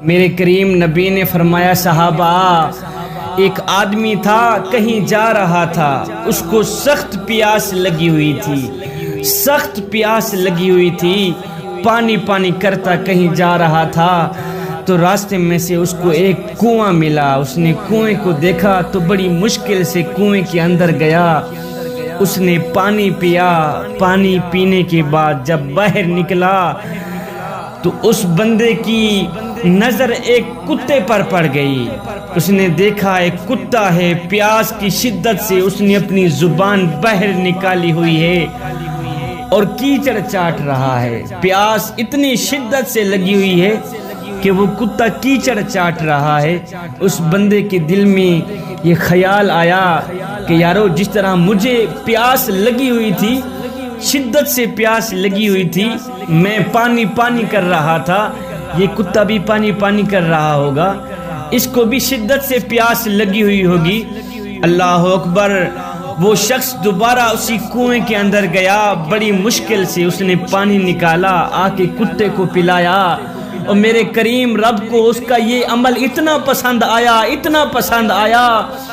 میرے کریم نبی نے فرمایا صحابہ، ایک آدمی تھا کہیں جا رہا تھا، اس کو سخت پیاس لگی ہوئی تھی، سخت پیاس لگی ہوئی تھی، پانی پانی کرتا کہیں جا رہا تھا تو راستے میں سے اس کو ایک کنواں ملا۔ اس نے کنویں کو دیکھا تو بڑی مشکل سے کنویں کے اندر گیا، اس نے پانی پیا۔ پانی پینے کے بعد جب باہر نکلا تو اس بندے کی نظر ایک کتے پر پڑ گئی۔ اس نے دیکھا ایک کتا ہے، پیاس کی شدت سے اس نے اپنی زبان باہر نکالی ہوئی ہے اور کیچڑ چاٹ رہا ہے۔ پیاس اتنی شدت سے لگی ہوئی ہے کہ وہ کتا کیچڑ چاٹ رہا ہے۔ اس بندے کے دل میں یہ خیال آیا کہ یارو، جس طرح مجھے پیاس لگی ہوئی تھی، شدت سے پیاس لگی ہوئی تھی، میں پانی پانی کر رہا تھا، یہ کتا بھی پانی پانی کر رہا ہوگا، اس کو بھی شدت سے پیاس لگی ہوئی ہوگی۔ اللہ اکبر! وہ شخص دوبارہ اسی کنویں کے اندر گیا، بڑی مشکل سے اس نے پانی نکالا، آ کے کتے کو پلایا، اور میرے کریم رب کو اس کا یہ عمل اتنا پسند آیا، اتنا پسند آیا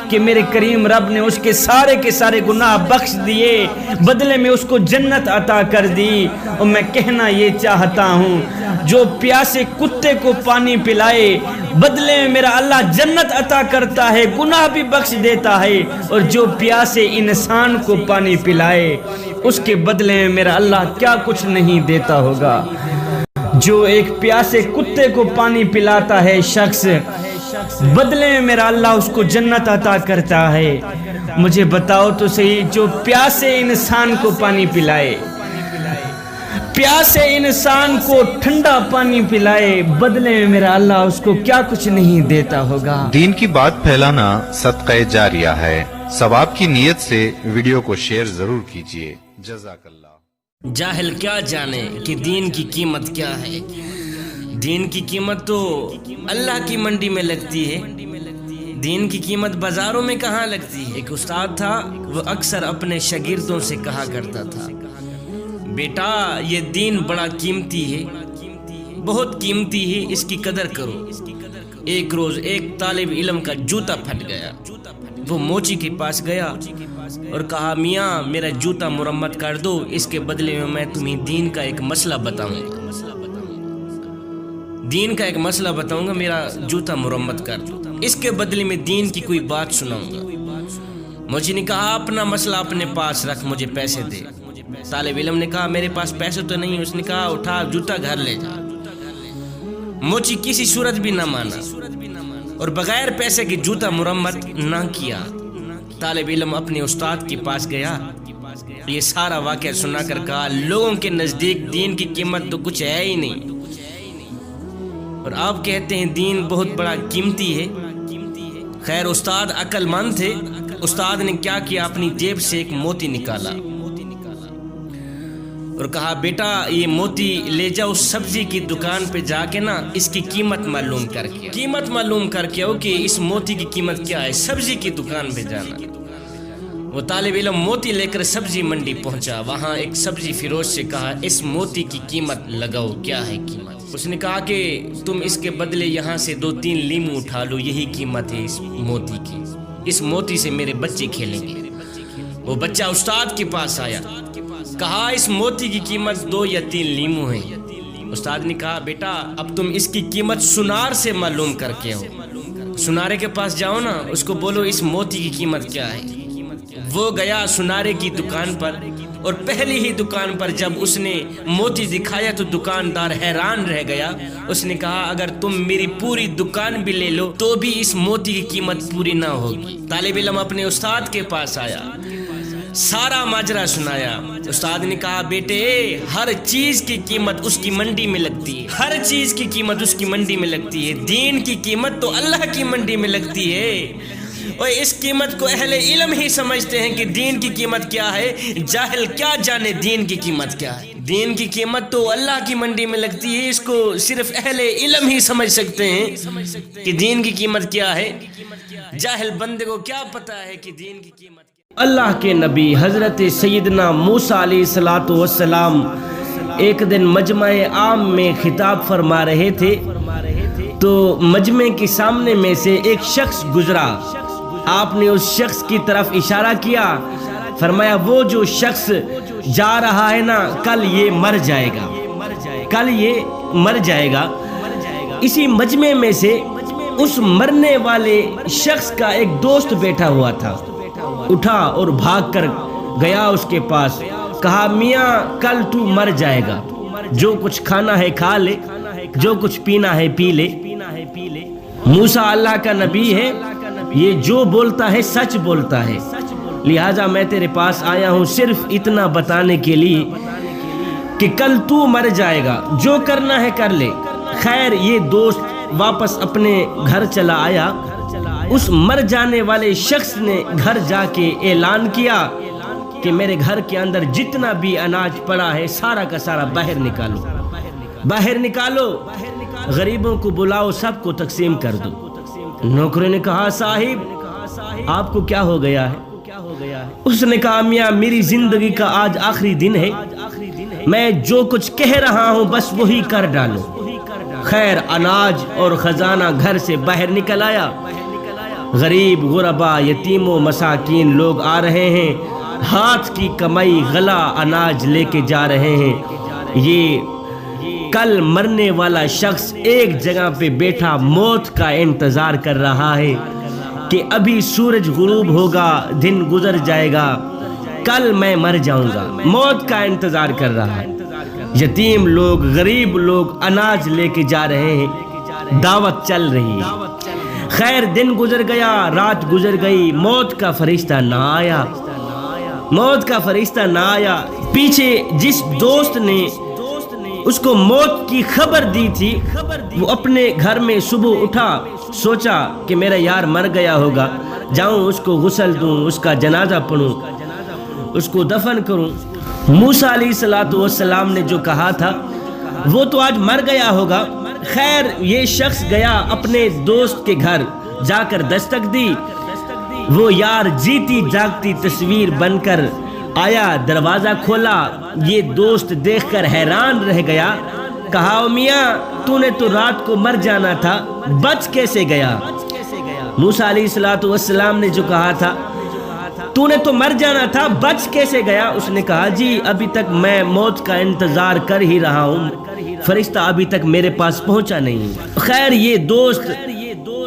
کہ میرے کریم رب نے اس کے سارے گناہ بخش دیے، بدلے میں اس کو جنت عطا کر دی۔ اور میں کہنا یہ چاہتا ہوں، جو پیاسے کتے کو پانی پلائے، بدلے میں میرا اللہ جنت عطا کرتا ہے، گناہ بھی بخش دیتا ہے، اور جو پیاسے انسان کو پانی پلائے، اس کے بدلے میں میرا اللہ کیا کچھ نہیں دیتا ہوگا۔ جو ایک پیاسے کتے کو پانی پلاتا ہے شخص، بدلے میں میرا اللہ اس کو جنت عطا کرتا ہے۔ مجھے بتاؤ تو صحیح، جو پیاسے انسان کو پانی پلائے، پیاسے انسان کو ٹھنڈا پانی پلائے، بدلے میں میرا اللہ اس کو کیا کچھ نہیں دیتا ہوگا۔ دین کی بات پھیلانا صدقہ جاریہ ہے، ثواب کی نیت سے ویڈیو کو شیئر ضرور کیجیے۔ جزاک اللہ۔ جاہل کیا جانے کہ دین کی قیمت کیا ہے۔ دین کی قیمت تو اللہ کی منڈی میں لگتی ہے، دین کی قیمت بازاروں میں کہاں لگتی ہے۔ ایک استاد تھا، وہ اکثر اپنے شاگردوں سے کہا کرتا تھا، بیٹا یہ دین بڑا قیمتی ہے، بہت قیمتی ہے، اس کی قدر کرو۔ ایک روز ایک طالب علم کا جوتا پھٹ گیا، وہ موچی کے پاس گیا اور کہا، میاں میرا جوتا مرمت کر دو، اس کے بدلے میں تمہیں دین کا ایک مسئلہ بتاؤں گا، دین کا ایک مسئلہ بتاؤں گا، میرا جوتا مرمت کر دو، اس کے بدلے میں دین کی کوئی بات سناؤں گا۔ موچی نے کہا، اپنا مسئلہ اپنے پاس رکھ، مجھے پیسے دے۔ طالب علم نے کہا، میرے پاس پیسے تو نہیں۔ اس نے کہا، اٹھا جوتا گھر لے جا۔ موچی کسی صورت بھی نہ مانا اور بغیر پیسے کے جوتا مرمت نہ کیا۔ طالب علم اپنے استاد کے پاس گیا، یہ سارا واقعہ سنا کر کہا، لوگوں کے نزدیک دین کی قیمت تو کچھ ہے ہی نہیں، اور آپ کہتے ہیں دین بہت بڑا قیمتی ہے۔ خیر استاد عقل مند تھے، استاد نے کیا کیا، اپنی جیب سے ایک موتی نکالا اور کہا، بیٹا یہ موتی لے جاؤ سبزی کی دکان پہ جا کے نا، اس کی قیمت معلوم کر کے آؤ کہ اس موتی کی قیمت کیا ہے، سبزی کی دکان پہ جانا۔ وہ طالب علم موتی لے کر سبزی منڈی پہنچا، وہاں ایک سبزی فروش سے کہا، اس موتی کی قیمت لگاؤ، کیا ہے قیمت؟ اس نے کہا کہ تم اس کے بدلے یہاں سے 2-3 لیمو اٹھا لو، یہی قیمت ہے اس موتی کی، اس موتی سے میرے بچے کھیلیں گے۔ وہ بچہ استاد کے پاس آیا، کہا، اس موتی کی قیمت 2 یا 3 لیمو ہیں۔ استاد نے کہا، بیٹا اب تم اس کی قیمت سنار سے معلوم کر کے ہو، سنارے کے پاس جاؤ نا، اس کو بولو اس موتی کی قیمت کیا ہے۔ وہ گیا سنارے کی دکان پر، اور پہلی ہی دکان پر جب اس نے موتی دکھایا تو دکاندار حیران رہ گیا۔ اس نے کہا، اگر تم میری پوری دکان بھی لے لو تو بھی اس موتی کی قیمت پوری نہ ہوگی۔ طالب علم اپنے استاد کے پاس آیا، سارا ماجرا سنایا۔ استاد نے کہا، بیٹے ہر چیز کی قیمت اس کی منڈی میں لگتی ہے، ہر چیز کی قیمت اس کی منڈی میں لگتی ہے، دین کی قیمت تو اللہ کی منڈی میں لگتی ہے، اور اس قیمت کو اہل علم ہی سمجھتے ہیں کہ دین کی قیمت کیا ہے، جاہل کیا جانے دین کی قیمت کیا ہے۔ دین کی قیمت تو اللہ کی منڈی میں لگتی ہے، اس کو صرف اہل علم ہی سمجھ سکتے ہیں کہ دین کی قیمت کیا ہے، جاہل بندے کو کیا پتا ہے کہ دین کی قیمت۔ اللہ کے نبی حضرت سیدنا موسیٰ علیہ السلام ایک دن مجمع عام میں خطاب فرما رہے تھے، تو مجمع کے سامنے میں سے ایک شخص گزرا، آپ نے اس شخص کی طرف اشارہ کیا، فرمایا وہ جو شخص جا رہا ہے نا کل یہ مر جائے گا، کل یہ مر جائے گا۔ اسی مجمع میں سے اس مرنے والے شخص کا ایک دوست بیٹھا ہوا تھا، اٹھا اور بھاگ کر گیا اس کے پاس، کہا میاں کل تو مر جائے گا، جو کچھ کھانا ہے کھا لے، جو کچھ پینا ہے پی لے۔ موسیٰ اللہ کا نبی ہے، یہ جو بولتا ہے سچ بولتا ہے، لہٰذا میں تیرے پاس آیا ہوں صرف اتنا بتانے کے لیے کہ کل تو مر جائے گا، جو کرنا ہے کر لے۔ خیر یہ دوست واپس اپنے گھر چلا آیا۔ اس مر جانے والے شخص نے گھر جا کے اعلان کیا کہ میرے گھر کے اندر جتنا بھی اناج پڑا ہے سارا کا سارا باہر نکالو، باہر نکالو، غریبوں کو بلاؤ، سب کو تقسیم کر دو۔ نوکروں نے کہا صاحب آپ کو کیا ہو گیا ہے؟ اس نے کہا میاں میری زندگی کا آج آخری دن ہے، میں جو کچھ کہہ رہا ہوں بس وہی کر ڈالو۔ خیر اناج اور خزانہ گھر سے باہر نکل آیا، غریب غربا یتیم و مساکین لوگ آ رہے ہیں، ہاتھ کی کمائی غلہ اناج لے کے جا رہے ہیں۔ یہ کل مرنے والا شخص ایک جگہ پہ بیٹھا موت کا انتظار کر رہا ہے کہ ابھی سورج غروب ہوگا، دن گزر جائے گا، کل میں مر جاؤں گا، موت کا انتظار کر رہا ہے۔ یتیم لوگ غریب لوگ اناج لے کے جا رہے ہیں، دعوت چل رہی ہے۔ خیر دن گزر گیا، رات گزر گئی، موت کا فرشتہ نہ آیا، موت کا فرشتہ نہ آیا۔ پیچھے جس دوست نے اس کو موت کی خبر دی تھی وہ اپنے گھر میں صبح اٹھا، سوچا کہ میرا یار مر گیا ہوگا، جاؤں اس کو غسل دوں، اس کا جنازہ پڑھوں، اس کو دفن کروں۔ موسیٰ علیہ السلام نے جو کہا تھا وہ تو آج مر گیا ہوگا۔ خیر یہ شخص گیا اپنے دوست کے گھر، جا کر دستک دی، وہ یار جیتی جاگتی تصویر بن کر آیا، دروازہ کھولا، یہ دوست دیکھ کر حیران رہ گیا، کہا میاں تو نے تو رات کو مر جانا تھا، بچ کیسے گیا؟ موسیٰ علیہ السلام نے جو کہا تھا تو نے تو مر جانا تھا، بچ کیسے گیا؟ اس نے کہا جی ابھی تک میں موت کا انتظار کر ہی رہا ہوں، فرشتہ ابھی تک میرے پاس پہنچا نہیں۔ خیر یہ دوست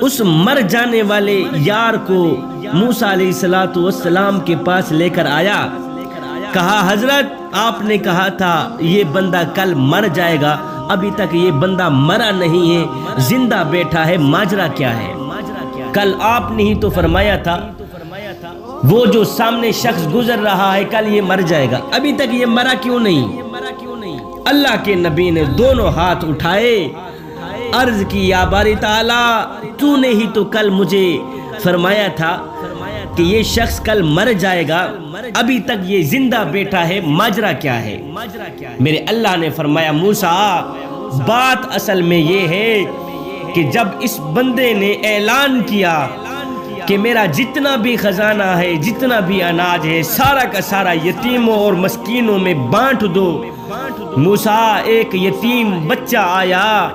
اس مر جانے والے یار کو موسیٰ علیہ السلام کے پاس لے کر آیا، کہا حضرت آپ نے کہا تھا یہ بندہ کل مر جائے گا، ابھی تک یہ بندہ مرا نہیں ہے، زندہ بیٹھا ہے، ماجرا کیا ہے؟ کل آپ نے ہی تو فرمایا تھا وہ جو سامنے شخص گزر رہا ہے کل یہ مر جائے گا، ابھی تک یہ مرا کیوں نہیں؟ اللہ کے نبی نے دونوں ہاتھ اٹھائے، عرض کی یا باری تعالی تو نے ہی تو کل مجھے فرمایا تھا کہ یہ شخص کل مر جائے گا، ابھی تک یہ زندہ بیٹھا ہے، ماجرا کیا ہے؟ میرے اللہ نے فرمایا موسیٰ بات اصل میں یہ ہے کہ جب اس بندے نے اعلان کیا کہ میرا جتنا بھی خزانہ ہے، جتنا بھی اناج ہے، سارا کا سارا یتیموں اور مسکینوں میں بانٹ دو، موسیٰ ایک یتیم بچہ آیا،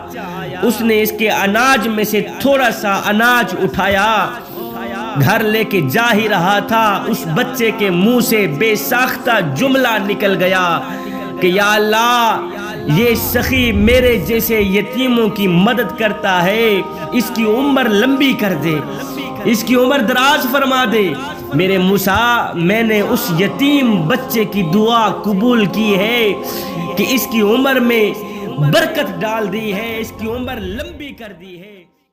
اس نے اس کے اناج میں سے تھوڑا سا اناج اٹھایا، گھر لے کے جا ہی رہا تھا، اس بچے کے منہ سے بے ساختہ جملہ نکل گیا کہ یا اللہ یہ سخی میرے جیسے یتیموں کی مدد کرتا ہے، اس کی عمر لمبی کر دے، اس کی عمر دراز فرما دے۔ میرے موسیٰ میں نے اس یتیم بچے کی دعا قبول کی ہے کہ اس کی عمر میں برکت ڈال دی ہے، اس کی عمر لمبی کر دی ہے۔